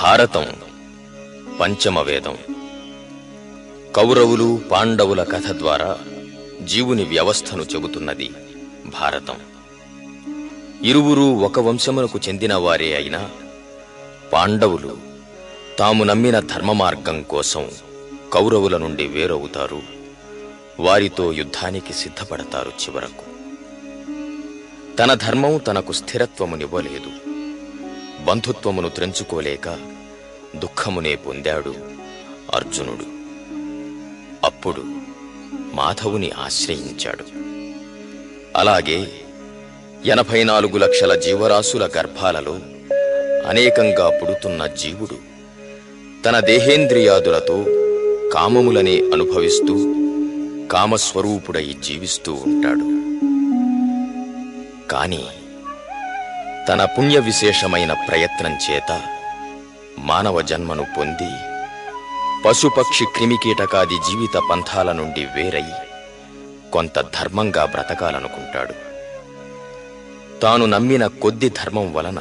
భారతం పంచమ వేదం. కౌరవులు పాండవుల కథ ద్వారా జీవుని వ్యవస్థను చెబుతున్నది భారతం. ఇరువురు ఒక వంశమునకు చెందిన వారే అయినా పాండవులు తాము నమ్మిన ధర్మ మార్గం కోసం కౌరవుల నుండి వేరవుతారు. వారితో యుద్ధానికి సిద్ధపడతారు. చివరకు తన ధర్మం తనకు స్థిరత్వమునివ్వలేదు. బంధుత్వమును త్రెంచుకోలేక దుఃఖమునే పొందాడు అర్జునుడు. అప్పుడు మాధవుని ఆశ్రయించాడు. అలాగే 84 లక్షల జీవరాశుల గర్భాలలో అనేకంగా పుడుతున్న జీవుడు తన దేహేంద్రియాదులతో కామములనే అనుభవిస్తూ కామస్వరూపుడై జీవిస్తూ ఉంటాడు. కాని తన పుణ్య విశేషమైన ప్రయత్నం చేత మానవ జన్మను పొంది పశుపక్షి క్రిమికీటకాది జీవిత పంథాల నుండి వేరై కొంత ధర్మంగా బ్రతకాలనుకుంటాడు. తాను నమ్మిన కొద్ది ధర్మం వలన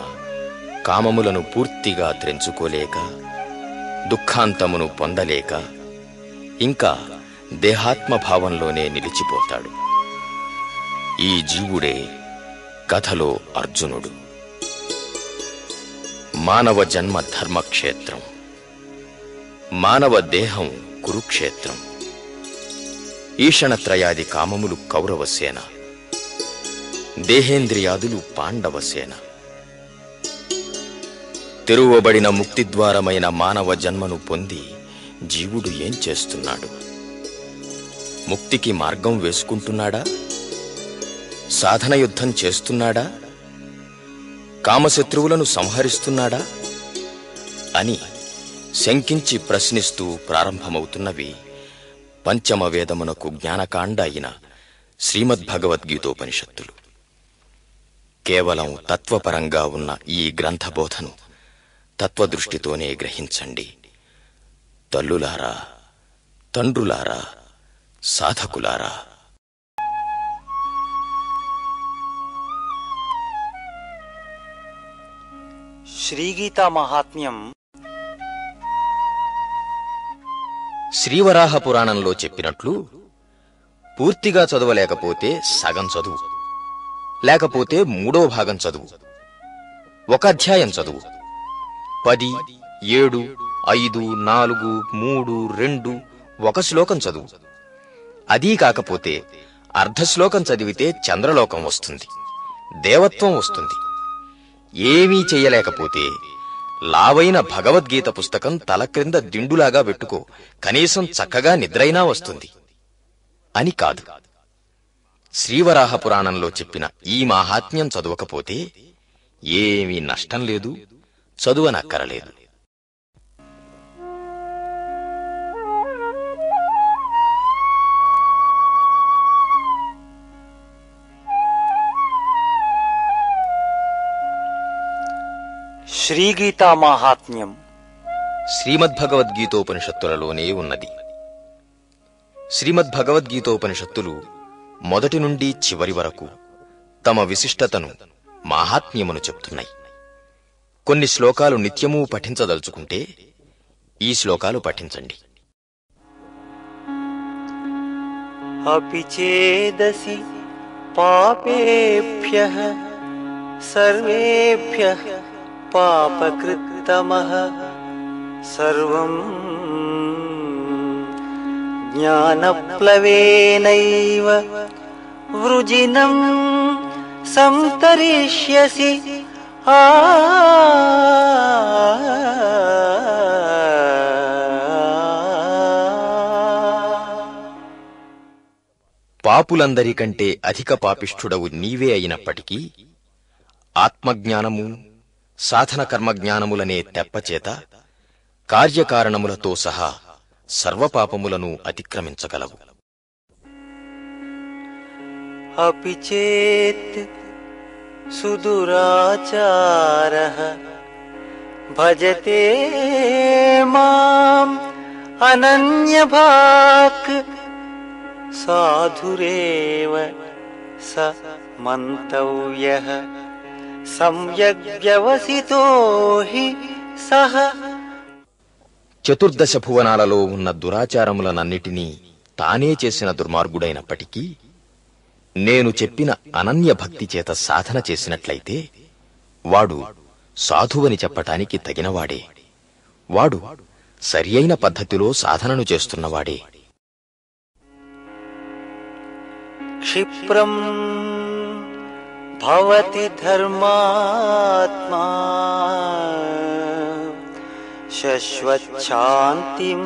కామములను పూర్తిగా త్రెంచుకోలేక దుఃఖాంతమును పొందలేక ఇంకా దేహాత్మభావంలోనే నిలిచిపోతాడు. ఈ జీవుడే కథలో అర్జునుడు. మానవ జన్మ ధర్మక్షేత్రం, మానవ దేహం కురుక్షేత్రం. ఈషణత్రయాది కామములు కౌరవసేన, దేహేంద్రియాదులు పాండవసేన. తెరువబడిన ముక్తిద్వారమైన మానవ జన్మను పొంది జీవుడు ఏం చేస్తున్నాడు? ముక్తికి మార్గం వేసుకుంటున్నాడా? సాధన యుద్ధం చేస్తున్నాడా? కామశత్రువులను సంహరిస్తున్నాడా అని శంకించి ప్రశ్నిస్తూ ప్రారంభమవుతున్నవి పంచమ వేదమునకు జ్ఞానకాండ అయిన శ్రీమద్భగవద్గీతోపనిషత్తులు. కేవలం తత్వపరంగా ఉన్న ఈ గ్రంథబోధను తత్వదృష్టితోనే గ్రహించండి. తల్లులారా, తండ్రులారా, సాధకులారా. శ్రీగీతా మహాత్మ్యం. శ్రీవరాహ పురాణంలో చెప్పినట్లు పూర్తిగా చదవలేకపోతే సగం చదువు, లేకపోతే 3వ భాగం చదువు. ఒక అధ్యాయం చదువు. 10, 7, 5, 4, 3, 2 ఒక శ్లోకం చదువు. అదీ కాకపోతే అర్ధశ్లోకం చదివితే చంద్రలోకం వస్తుంది, దేవత్వం వస్తుంది. ఏమీ చెయ్యలేకపోతే లావైన భగవద్గీత పుస్తకం తల క్రింద దిండులాగా పెట్టుకో, కనీసం చక్కగా నిద్రైనా వస్తుంది అని కాదు. శ్రీవరాహ పురాణంలో చెప్పిన ఈ మాహాత్మ్యం చదవకపోతే ఏమీ నష్టం లేదు, చదువనక్కరలేదు. శ్రీగీతా మహాత్మ్యం శ్రీమద్భగవద్గీతోపనిషత్తులలోనే ఉన్నది. శ్రీమద్భగవద్గీతోపనిషత్తులు మొదటి నుండి చివరి వరకు తమ విశిష్టతను, మాహాత్మ్యమును చెప్తున్నాయి. కొన్ని శ్లోకాలు నిత్యమూ పఠించదలుచుకుంటే ఈ శ్లోకాలు పఠించండి. అపి చేదసి పాపేభ్యః సర్వేభ్యః పాపకృత్తమః సర్వం జ్ఞానప్లవేనైవ వృజినం సంతరిష్యసి. పాపులందరికంటే అధిక పాపిష్ఠుడవు నీవే అయినప్పటికీ ఆత్మజ్ఞానము, సాధన కర్మజ్ఞానములనే తెప్పచేత కార్యకారణములతో సహా సర్వపాపములను అతిక్రమించగలవు. అపి చేత్ సుదురాచారః భజతే మాం అనన్యభాక్ సాధురేవ స మంతవ్యః సమ్యగ్ వ్యవసితో హి సహ చతుర్దశ భువనాలలో ఉన్న దురాచారములనన్నిటినీ తానే చేసిన దుర్మార్గుడైనప్పటికీ నేను చెప్పిన అనన్య భక్తి చేత సాధన చేసినట్లయితే వాడు సాధువని చెప్పటానికి తగినవాడే. వాడు సరియైన పద్ధతిలో సాధనను చేస్తున్నవాడే. క్షిప్రం భవతి ధర్మాత్మా శశ్వచ్ఛాంతిం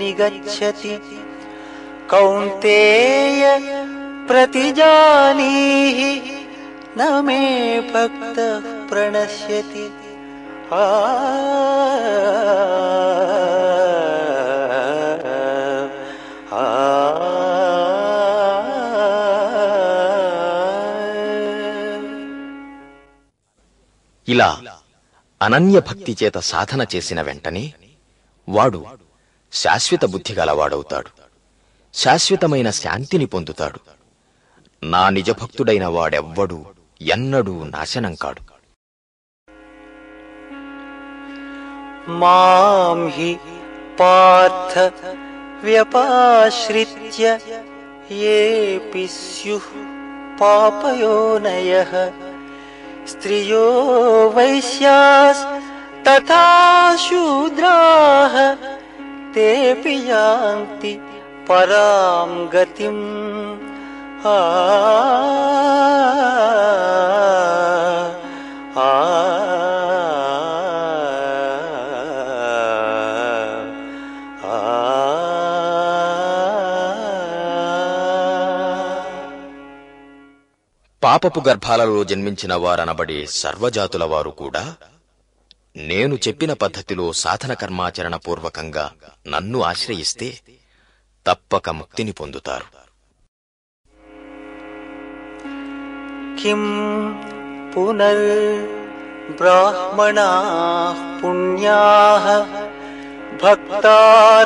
నిగచ్చతి కౌంతేయ ప్రతిజానీహి న మే భక్తః ప్రణశ్యతి. ఇలా అనన్య భక్తి చేత సాధన చేసిన వెంటనే వాడు శాశ్వత బుద్ధి గలవాడవుతాడు, శాశ్వతమైన శాంతిని పొందుతాడు. నా నిజభక్తుడైన వాడెవ్వడూ ఎన్నడూ నాశనం కాడు. మాం హి పార్థ వ్యపాశ్రిత్య యేపి స్యుః పాపయోనయః స్త్రియో వైశ్యాస్ తథా శూద్రాః తేపి యాంతి పరాం గతిం. పాపపు గర్భాలలో జన్మించిన వారనబడే సర్వజాతుల వారు కూడా నేను చెప్పిన పద్ధతిలో సాధన కర్మాచరణ పూర్వకంగా నన్ను ఆశ్రయిస్తే తప్పక ముక్తిని పొందుతారు. కిం పునర్ బ్రాహ్మణాః పుణ్యాః భక్తా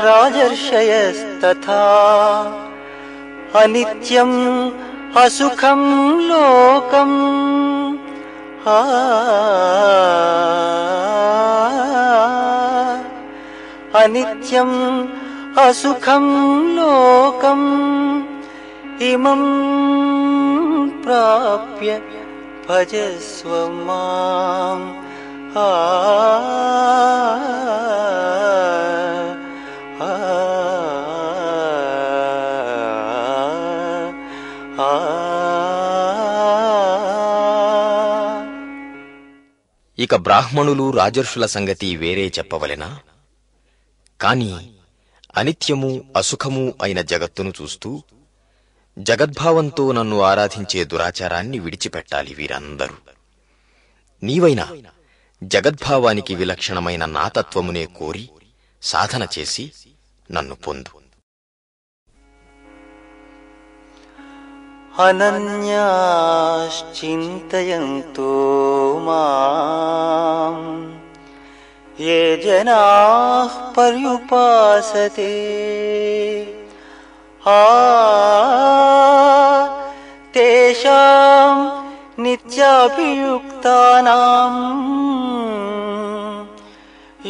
రాజర్షయస్తథా అనిత్యం అసుఖం లోకం అనిత్యం అసుఖం లోకం ఇమం ప్రాప్య భజస్వ మాం. ఇక బ్రాహ్మణులు రాజర్షుల సంగతి వేరే చెప్పవలెనా? కాని అనిత్యము అసుఖము అయిన జగత్తును చూస్తూ జగద్భావంతో నన్ను ఆరాధించే దురాచారాన్ని విడిచిపెట్టాలి వీరందరూ. నీవైనా జగద్భావానికి విలక్షణమైన నా తత్వమునే కోరి సాధన చేసి నన్ను పొందు. అనన్యాశ్చింతయంతో మాం యే జనాః పర్యుపాసతే తేషాం నిత్యాభియుక్తానాం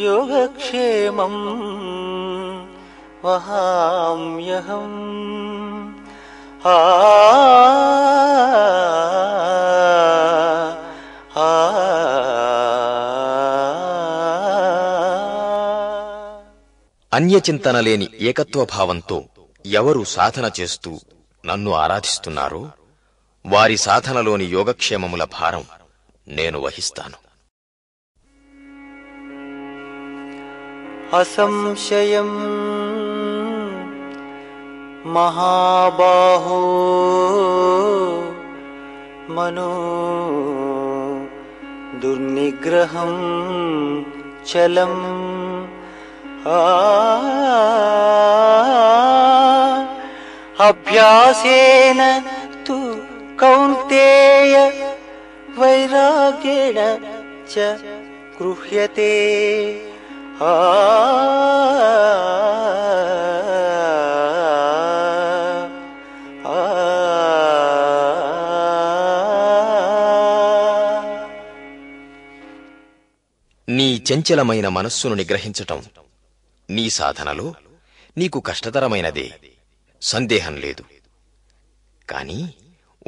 యోగక్షేమం వహామ్యహం. అన్యచింతన లేని ఏకత్వభావంతో ఎవరు సాధన చేస్తూ నన్ను ఆరాధిస్తున్నారో వారి సాధనలోని యోగక్షేమముల భారం నేను వహిస్తాను. అసంశయం మహాబాహో మనో దుర్నిగ్రహం చలం అభ్యాసేన తు కౌంతేయ వైరాగ్యేణ చ గృహ్యతే. నీ చంచలమైన మనస్సును నిగ్రహించటం నీ సాధనలో నీకు కష్టతరమైనదే, సందేహం లేదు. కాని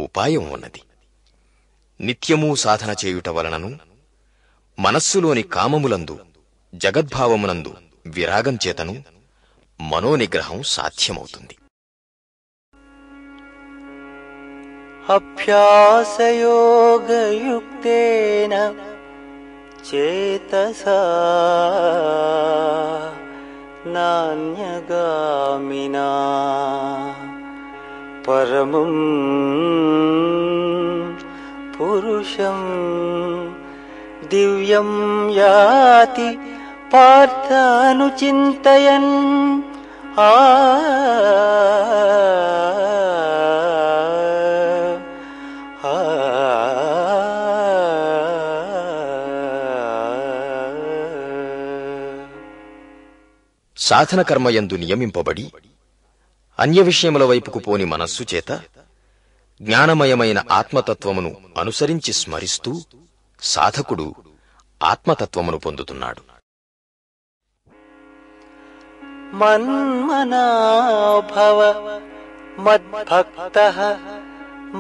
ఉపాయం ఉన్నది. నిత్యమూ సాధన చేయుట వలనను మనస్సులోని కామములందు, జగద్భావమునందు విరాగం చేతను మనోనిగ్రహం సాధ్యమవుతుంది. అభ్యాసయోగయుక్తేన చేతసా నాన్యగామినా పరమం పురుషం దివ్యం యాతి పార్థానుచింతయన్ సాధన కర్మయందు నియమింపబడి అన్య విషయముల వైపుకు పోని మనస్సు చేత జ్ఞానమయమైన ఆత్మతత్వమును అనుసరించి స్మరిస్తూ సాధకుడు ఆత్మతత్వమును పొందుతున్నాడు. మన్మనా భవ మద్భక్తః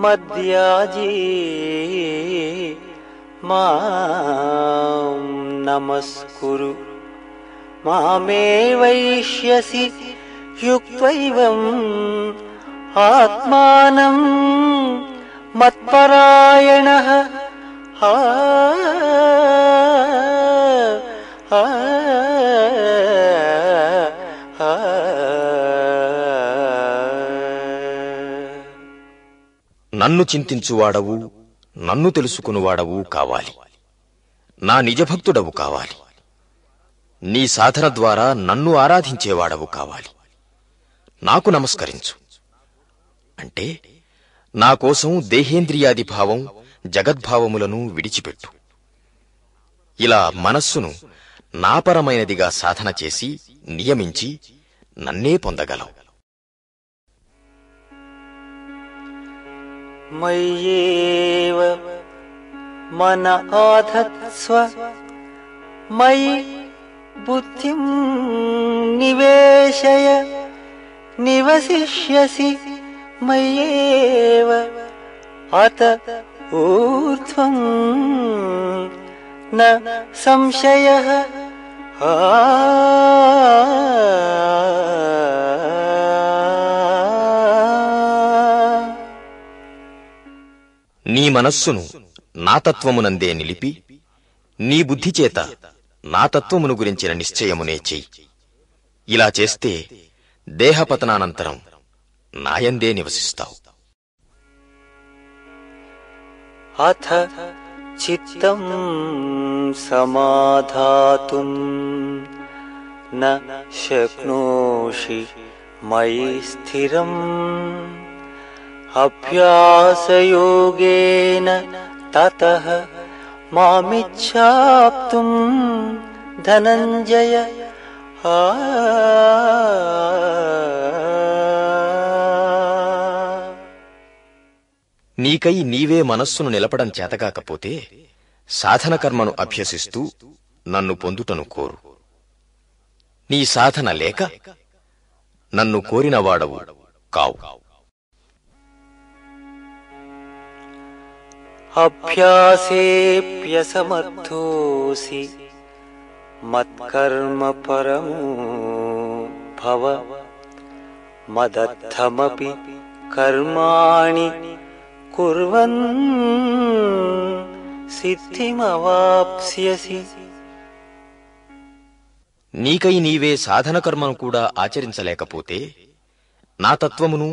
మద్యాజీ మాం నమస్కురు మామే వైష్యసి యుక్త్వైవం ఆత్మానం మత్పరాయణః. నన్ను చింతించువాడవు, నన్ను తెలుసుకునివాడవు కావాలి. నా నిజభక్తుడవు కావాలి. నీ సాధన ద్వారా నన్ను ఆరాధించేవాడవు కావాలి. నాకు నమస్కరించు అంటే నా కోసం దేహేంద్రియాది భావం, జగద్భావములను విడిచిపెట్టు. ఇలా మనస్సును నాపరమైనదిగా సాధన చేసి నియమించి నన్నే పొందగలవు. మయ్యేవ మన ఆధత్స్వ మయి బుద్ధిం నివేశయ నివసిష్యసి మయ్యేవ అత ఊర్ధ్వం న సంశయః. నీ మనస్సును నా తత్వమునందే నిలిపి నీ బుద్ధిచేత నా తత్వమును గురించిన నిశ్చయమునే చెయ్యి. ఇలా చేస్తే దేహపతనానంతరం నాయందే నివసిస్తావు. అథ చిత్తం సమాధాతుం న శక్నోషి మయి స్థిరం అభ్యాసయోగేన తతః మామిచ్ఛాప్తుం ధనంజయ. నీకై నీవే మనస్సును నిలపడం చేతగాకపోతే సాధన కర్మను అభ్యసిస్తూ నన్ను పొందుటను కోరు. నీ సాధన లేక నన్ను కోరినవాడవు కావు. అభ్యాసేప్యసమర్థోసి మత్కర్మ పరమో భవ మదర్థమపి కర్మాణి కుర్వన్ సిద్ధిమవాప్స్యసి. నీకై నీవే సాధన కర్మను కూడా ఆచరించలేకపోతే నా తత్వమును,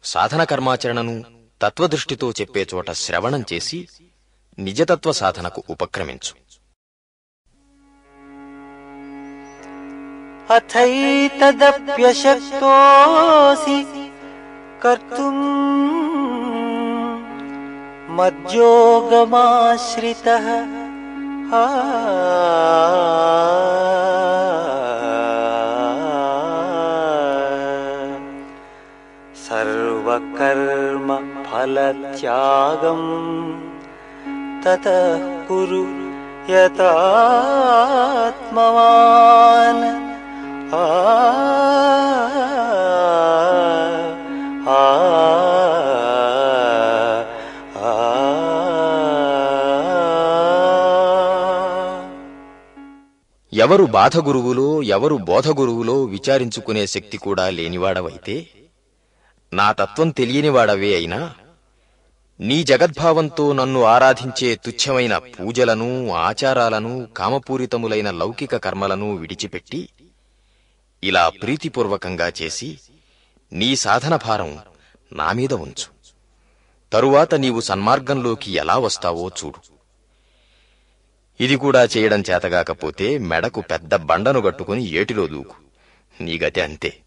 సాధన కర్మాచరణను తత్వదృష్టితో చెప్పే చోట శ్రవణం చేసి నిజతత్వ సాధనకు ఉపక్రమించు. అథైతదప్యశక్తోసి కర్తుం మజ్జోగమాశ్రితః. సర్వకర్మ ఫలత్యాగం తతః కురు యతాత్మవాన్ ఆ ఆ ఆ ఎవరు బాధ గురువులో ఎవరు బోధ గురువులో విచారించుకునే శక్తి కూడా లేనివాడవైతే, నా తత్వం తెలియనివాడవే అయినా, నీ జగద్భావంతో నన్ను ఆరాధించే తుచ్చమైన పూజలను, ఆచారాలను, కామపూరితములైన లౌకిక కర్మలను విడిచిపెట్టి, ఇలా ప్రీతిపూర్వకంగా చేసి నీ సాధన భారం నామీద ఉంచు. తరువాత నీవు సన్మార్గంలోకి ఎలా వస్తావో చూడు. ఇది కూడా చేయడం చేతగాకపోతే మెడకు పెద్ద బండను గట్టుకుని ఏటిలో దూకు. నీ గతి అంతే.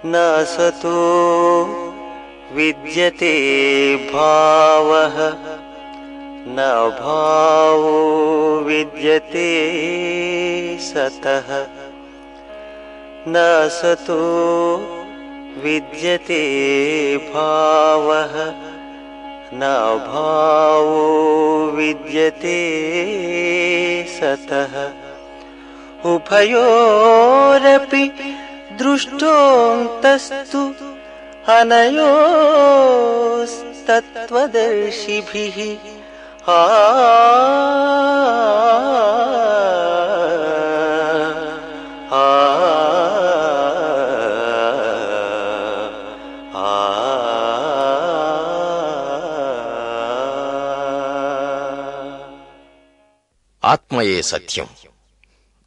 న సతో విద్యతే భావః న భావో విద్యతే సతః న సతో విద్యతే భావః న భావో విద్యతే సతః ఉభయోరపి దృష్టోంతస్తు అనయోస్తత్వదర్శిభిః ఆ ఆ ఆత్మయే సత్యం,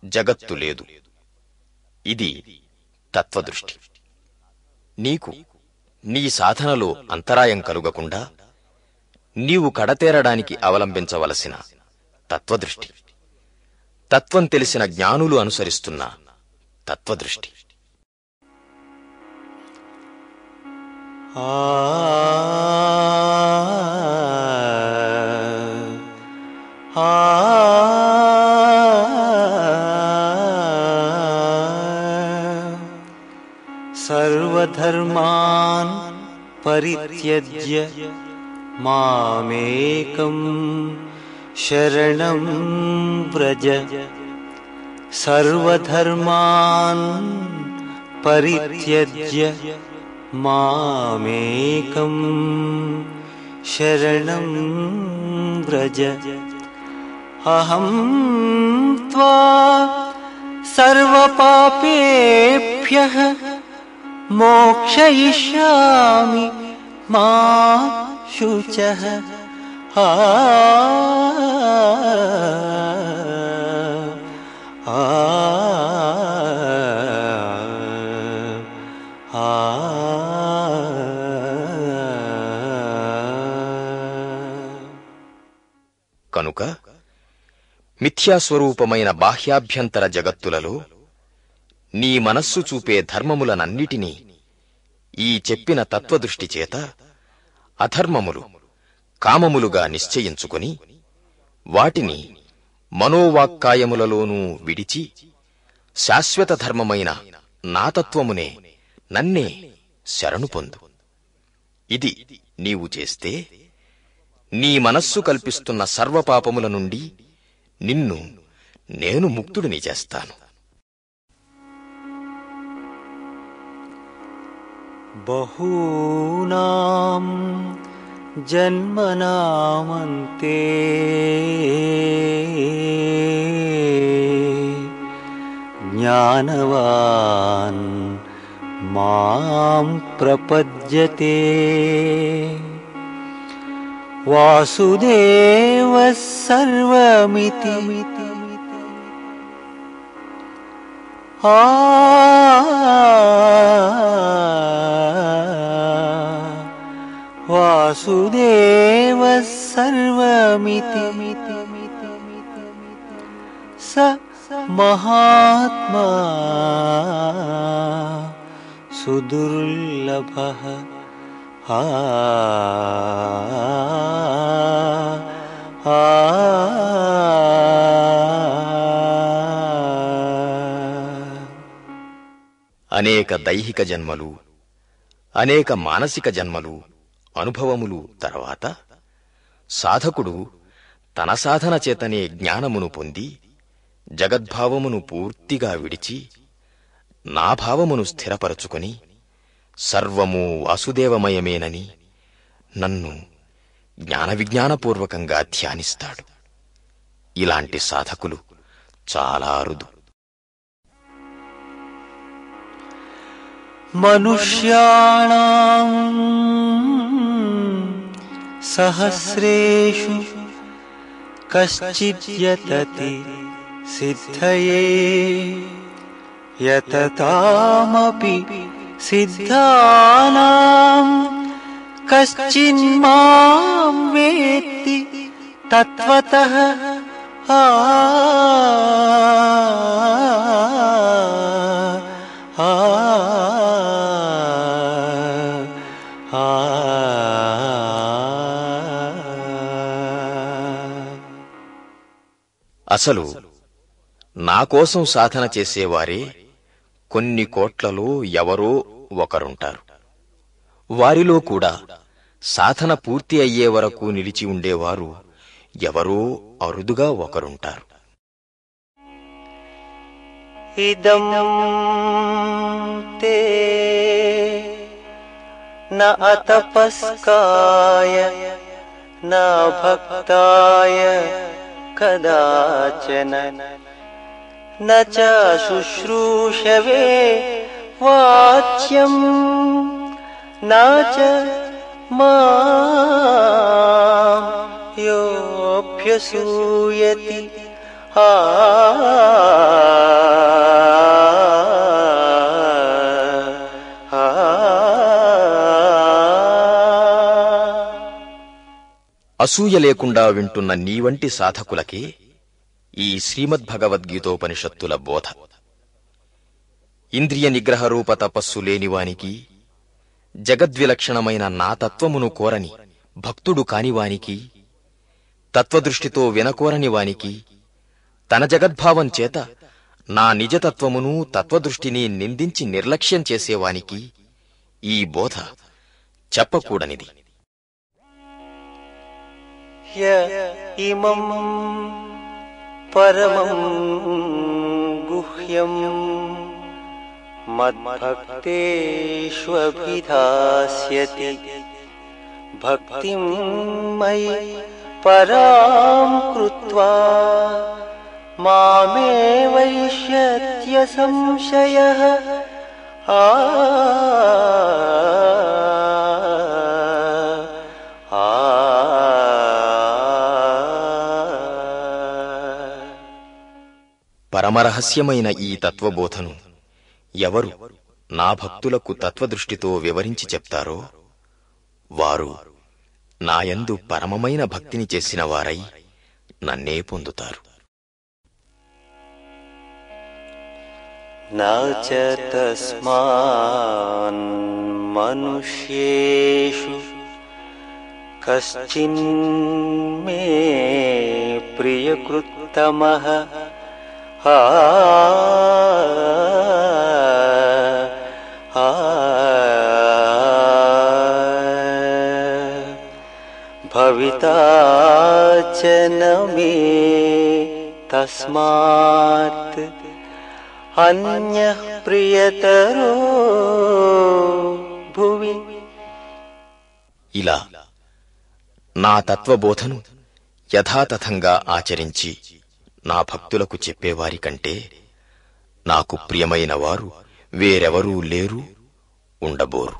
జగత్తు లేదు. ఇది తత్వదృష్టి. నీకు నీ సాధనలో అంతరాయం కలుగకుండా నీవు కడతేరడానికి అవలంబించవలసిన తత్వదృష్టి, తత్వం తెలిసిన జ్ఞానులు అనుసరిస్తున్న తత్వదృష్టి. సర్వధర్మాన్ పరిత్యజ్య మామేకం శరణం వ్రజ. సర్వధర్మాన్ పరిత్యజ్య మామేకం శరణం వ్రజ. అహం త్వా సర్వపాపేభ్యః మోక్షయిష్యామి మా శుచః. ఆ ఆ ఆ కనుక మిథ్యాస్వరూపమైన బాహ్యాభ్యంతర జగత్తులలో నీ మనస్సు చూపే ధర్మములనన్నిటినీ ఈ చెప్పిన తత్వదృష్టి చేత అధర్మములు, కామములుగా నిశ్చయించుకొని వాటిని మనోవాక్కాయములలోనూ విడిచి శాశ్వత ధర్మమైన నా తత్వమునే, నన్నే శరణు పొందు. ఇది నీవు చేస్తే నీ మనస్సు కల్పిస్తున్న సర్వపాపముల నుండి నిన్ను నేను ముక్తుడిని చేస్తాను. బహూనాం జన్మనామంతే జ్ఞానవాన్ మాం ప్రపద్యతే. వాసుదేవః సర్వమితి వాసుదేవః సర్వమితి స మహాత్మా సుదుర్లభః. అనేక దైహిక జన్మలు, అనేక మానసిక జన్మలు, అనుభవములు తర్వాత సాధకుడు తన సాధన చేతనే జ్ఞానమును పొంది జగద్భావమును పూర్తిగా విడిచి నా భావమును స్థిరపరచుకొని సర్వము వాసుదేవమయమేనని నన్ను జ్ఞాన విజ్ఞానపూర్వకంగా ధ్యానిస్తాడు. ఇలాంటి సాధకులు చాలా అరుదు. మనుష్యాణాం సహస్రేషు కశ్చిద్ యతతి సిద్ధయే యతతామపి సిద్ధానాం కశ్చిన్మాం వేత్తి తత్వతః అసలు నా కోసం సాధన చేసేవారే కొన్ని కోట్లలో ఎవరో ఒకరుంటారు. వారిలో కూడా సాధన పూర్తి అయ్యే వరకు నిలిచి ఉండేవారు ఎవరో అరుదుగా ఒకరుంటారు. ఇదం తే న అతపస్కాయ న భక్తాయ కదాచన న చ శుశ్రూషవే వాచ్యం న చ మాం యోభ్యసూయతి అసూయ లేకుండా వింటున్న నీ వంటి సాధకులకే ఈ శ్రీమద్భగవద్గీతోపనిషత్తుల బోధ. ఇంద్రియ నిగ్రహ రూప తపస్సు లేనివానికి, జగద్విలక్షణమైన నా తత్వమును కోరని భక్తుడు కానివానికి, తత్వదృష్టితో వినకోరని వానికి, తన జగద్భావం చేత నా నిజతత్వమును తత్వదృష్టిని నిందించి నిర్లక్ష్యం చేసేవానికి ఈ బోధ చెప్పకూడనిది. ఇమం పరమం గుహ్యం మద్భక్తేష్వభిధాస్యతి భక్తిం మయి పరాం కృత్వా మామే వైష్యత్య సంశయః పరమరహస్యమైన ఈ తత్వబోధను ఎవరు నా భక్తులకు తత్వదృష్టితో వివరించి చెప్తారో వారు నాయందు పరమమైన భక్తిని చేసిన వారై నన్నే పొందుతారు. నాచ తస్మాన్ మనుష్యేషు కశ్చిన్మే ప్రియకృత్తమః భవితా చ న మే తస్మాత్ అన్యః ప్రియతరో భువి. ఇలా నా తత్వబోధను యథాతథంగా ఆచరించి నా భక్తులకు చెప్పేవారి కంటే నాకు ప్రియమైన వారు వేరెవరూ లేరు, ఉండబోరు.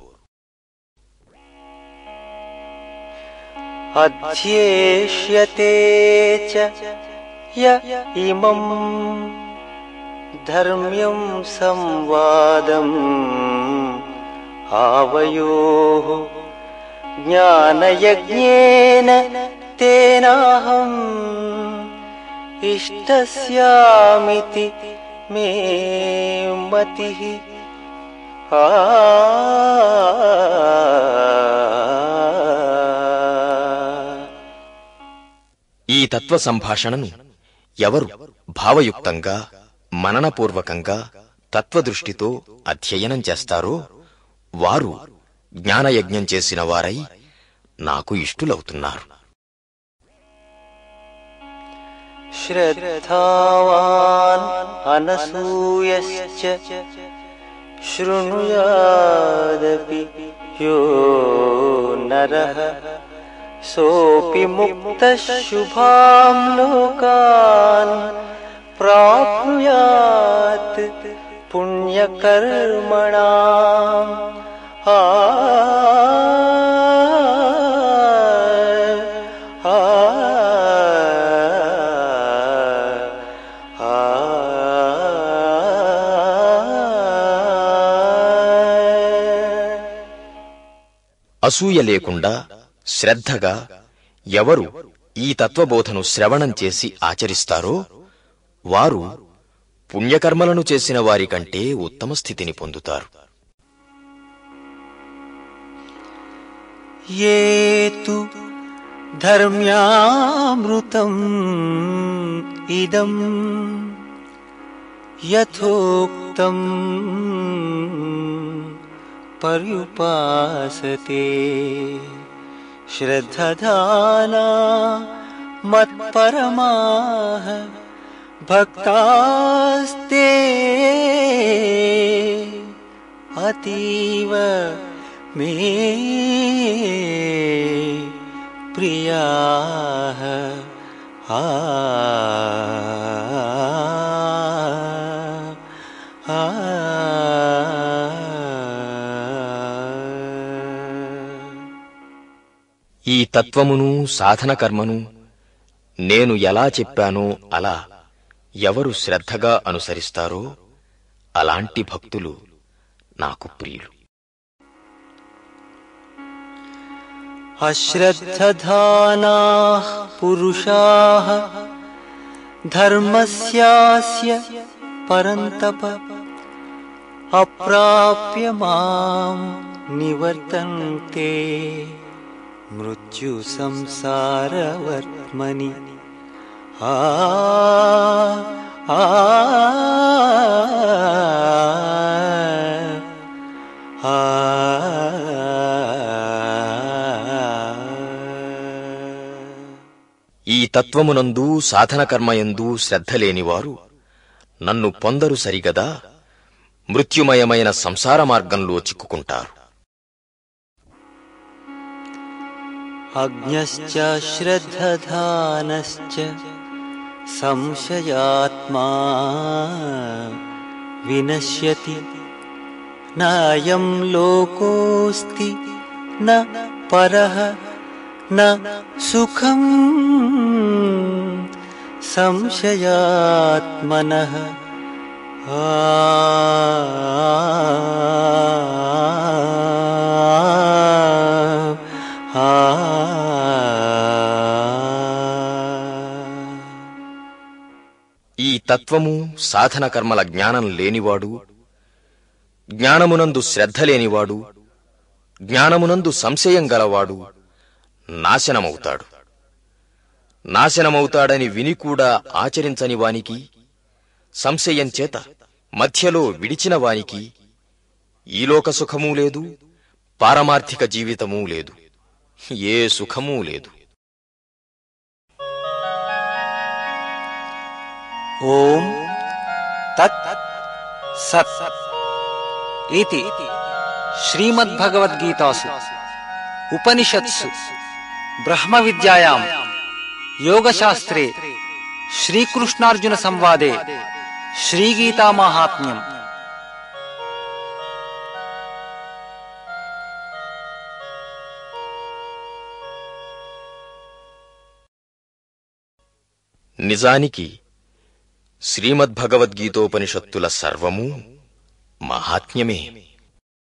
అధ్యేష్యతే చ య ఇమం ధర్మ్యం సంవాదం ఆవయోః జ్ఞానయజ్ఞేన తేనాహం ఇష్టస్యామితి మే మతిః. ఈ తత్వ సంభాషణను ఎవరు భావయుక్తంగా, మననపూర్వకంగా, తత్వదృష్టితో అధ్యయనం చేస్తారో వారు జ్ఞానయజ్ఞం చేసిన వారై నాకు ఇష్టులవుతున్నారు. శ్రద్ధావాన్ అనసూయశ్చ శృణుయాదపి యో నరః సోపి ముక్తః శుభాం లోకాన్ ప్రాప్నుయాత్ పుణ్యకర్మణాం. అసూయ లేకుండా శ్రద్ధగా ఎవరు ఈ తత్వబోధను శ్రవణం చేసి ఆచరిస్తారో వారు పుణ్యకర్మలను చేసిన వారి కంటే ఉత్తమ స్థితిని పొందుతారు. యేతు ధర్మ్యామృతం ఇదం యథోక్తం పర్యుపాసతే శ్రద్ధధానా మత్పరమాః భక్తాస్తే అతీవ మే ప్రియాః. ఈ తత్వమును సాధన కర్మను నేను ఎలా చెప్పానో అలా ఎవరు శ్రద్ధగా అనుసరిస్తారో అలాంటి భక్తులు నాకు ప్రియులు. అశ్రద్ధధానాః పురుషాః ధర్మస్యాస్య పరంతప అప్రాప్య మాం నివర్తంతే మృత్యు సంసారవర్త్మని. ఈ తత్వమునందు సాధన కర్మయందు శ్రద్ధలేనివారు నన్ను పొందరు సరిగదా మృత్యుమయమైన సంసార మార్గంలో చిక్కుకుంటారు. అజ్ఞశ్చ శ్రద్ధధానశ్చ సంశయాత్మా వినశ్యతి నాయం లోకోస్తి న పరః న సుఖం సంశయాత్మనః. ఈ తత్వము సాధన కర్మల జ్ఞానం లేనివాడు, జ్ఞానమునందు శ్రద్ధ లేనివాడు, జ్ఞానమునందు సంశయం గలవాడు నాశనమవుతాడు. నాశనమవుతాడని విని కూడా ఆచరించని వానికి, సంశయం చేత మధ్యలో విడిచిన వానికి ఈలోక సుఖమూ లేదు, పారమార్థిక జీవితమూ లేదు, ఏ సుఖమూ లేదు. ఓం తత్ సత్ ఇతి శ్రీమద్భగవద్గీతాసు ఉపనిషత్సు బ్రహ్మ విద్యాయాం యోగశాస్త్రే శ్రీకృష్ణార్జున సంవాదే శ్రీగీతామాహాత్మ్యం. నిజానికి శ్రీమద్భగవద్గీతోపనిషత్తుల సర్వము మహాత్మ్యమే.